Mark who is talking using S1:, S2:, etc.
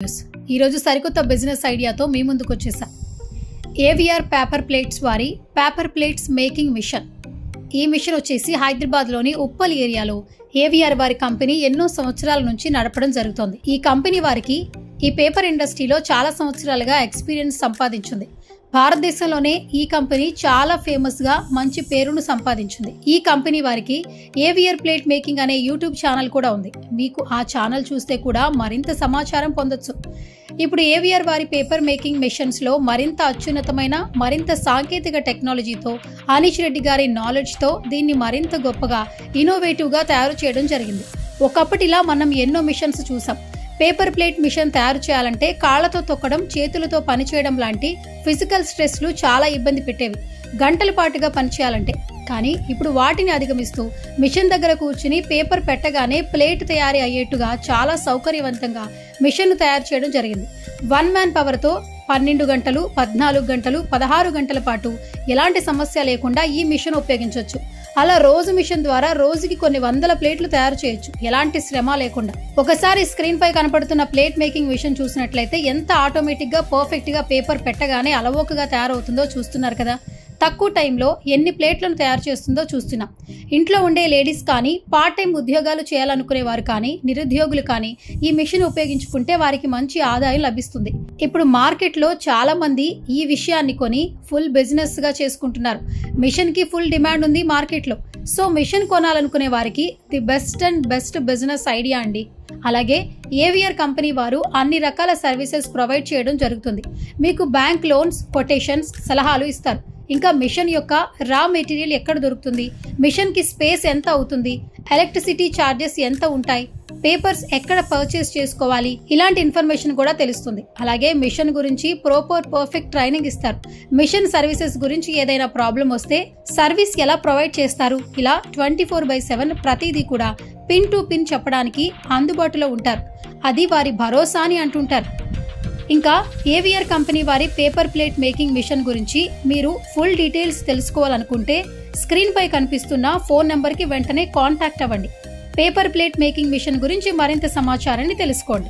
S1: ఈ రోజు సరికొత్త బిజినెస్ ఐడియాతో మీ ముందుకు వచ్చేసా. ఏవిఆర్ పేపర్ ప్లేట్స్ వారి పేపర్ ప్లేట్స్ మేకింగ్ మిషన్. ఈ మిషన్ వచ్చేసి హైదరాబాద్లోని ఉప్పల్ ఏరియాలో ఏవిఆర్ వారి కంపెనీ ఎన్నో సంవత్సరాల నుంచి నడపడం జరుగుతోంది. ఈ కంపెనీ వారికి ఈ పేపర్ ఇండస్ట్రీలో చాలా సంవత్సరాలుగా ఎక్స్పీరియన్స్ సంపాదించింది. భారతదేశంలోనే ఈ కంపెనీ చాలా ఫేమస్ గా మంచి పేరును సంపాదించింది. ఈ కంపెనీ వారికి ఏవిఆర్ ప్లేట్ మేకింగ్ అనే యూట్యూబ్ ఛానల్ కూడా ఉంది. మీకు ఆ ఛానల్ చూస్తే కూడా మరింత సమాచారం పొందొచ్చు. ఇప్పుడు ఏవిఆర్ వారి పేపర్ మేకింగ్ మెషిన్స్ లో మరింత అత్యున్నతమైన మరింత సాంకేతిక టెక్నాలజీతో అనీష్ రెడ్డి గారి నాలెడ్జ్ తో దీన్ని మరింత గొప్పగా ఇన్నోవేటివ్ గా తయారు చేయడం జరిగింది. ఒకప్పటిలా మనం ఎన్నో మిషన్స్ చూసాం. పేపర్ ప్లేట్ మిషన్ తయారు చేయాలంటే కాళ్లతో తొక్కడం, చేతులతో పనిచేయడం లాంటి ఫిజికల్ స్ట్రెస్లు చాలా ఇబ్బంది పెట్టేవి, గంటల పాటుగా పనిచేయాలంటే. కానీ ఇప్పుడు వాటిని అధిగమిస్తూ మిషన్ దగ్గర కూర్చుని పేపర్ పెట్టగానే ప్లేట్ తయారీ అయ్యేట్టుగా చాలా సౌకర్యవంతంగా మిషన్ తయారు చేయడం జరిగింది. 1 మ్యాన్ పవర్ తో 12 గంటలు, 14 గంటలు, 16 గంటల పాటు ఎలాంటి సమస్య లేకుండా ఈ మిషన్ ఉపయోగించవచ్చు. అలా రోజు మిషన్ ద్వారా రోజుకి కొన్ని వందల ప్లేట్లు తయారు చేయొచ్చు, ఎలాంటి శ్రమ లేకుండా. ఒకసారి స్క్రీన్ పై కనపడుతున్న ప్లేట్ మేకింగ్ మిషన్ చూసినట్లయితే ఎంత ఆటోమేటిక్ గా పర్ఫెక్ట్ గా పేపర్ పెట్టగానే అలవోకగా తయారవుతుందో చూస్తున్నారు కదా. తక్కువ టైంలో ఎన్ని ప్లేట్లను తయారు చేస్తుందో చూస్తున్నాం. ఇంట్లో ఉండే లేడీస్ కానీ, పార్ట్ టైం ఉద్యోగాలు చేయాలనుకునే వారు కానీ, నిరుద్యోగులు కానీ ఈ మిషన్ ఉపయోగించుకుంటే వారికి మంచి ఆదాయం లభిస్తుంది. ఇప్పుడు మార్కెట్ లో చాలా మంది ఈ విషయాన్ని కొని ఫుల్ బిజినెస్ గా చేసుకుంటున్నారు. మిషన్ కి ఫుల్ డిమాండ్ ఉంది మార్కెట్ లో. సో మిషన్ కొనాలనుకునే వారికి the best and best business idea అండి. అలాగే ఏవిఆర్ కంపెనీ వారు అన్ని రకాల సర్వీసెస్ ప్రొవైడ్ చేయడం జరుగుతుంది. మీకు బ్యాంక్ లోన్స్, కొటేషన్స్, సలహాలు ఇస్తారు. ఇంకా మిషన్ యొక్క రా మెటీరియల్ ఎక్కడ దొరుకుతుంది, మిషన్ కి స్పేస్ ఎంత అవుతుంది, ఎలక్ట్రిసిటీ ఛార్జెస్ ఎంత ఉంటాయి, పేపర్స్ ఎక్కడ పర్చేస్ చేసుకోవాలి, ఇలాంటి ఇన్ఫర్మేషన్ కూడా తెలుస్తుంది. అలాగే మిషన్ గురించి పర్ఫెక్ట్ ట్రైనింగ్ ఇస్తారు. మిషన్ సర్వీసెస్ గురించి ఏదైనా ప్రాబ్లం వస్తే సర్వీస్ ఎలా ప్రొవైడ్ చేస్తారు, ఇలా 24/7 ప్రతిదీ కూడా పిన్ టు పిన్ చెప్పడానికి అందుబాటులో ఉంటారు. అది వారి భరోసా అని అంటుంటారు. ఇంకా ఏవిఆర్ కంపెనీ వారి పేపర్ ప్లేట్ మేకింగ్ మిషన్ గురించి మీరు ఫుల్ డీటెయిల్స్ తెలుసుకోవాలనుకుంటే స్క్రీన్ పై కనిపిస్తున్న ఫోన్ నెంబర్ కి వెంటనే కాంటాక్ట్ అవ్వండి. పేపర్ ప్లేట్ మేకింగ్ మిషన్ గురించి మరింత సమాచారాన్ని తెలుసుకోండి.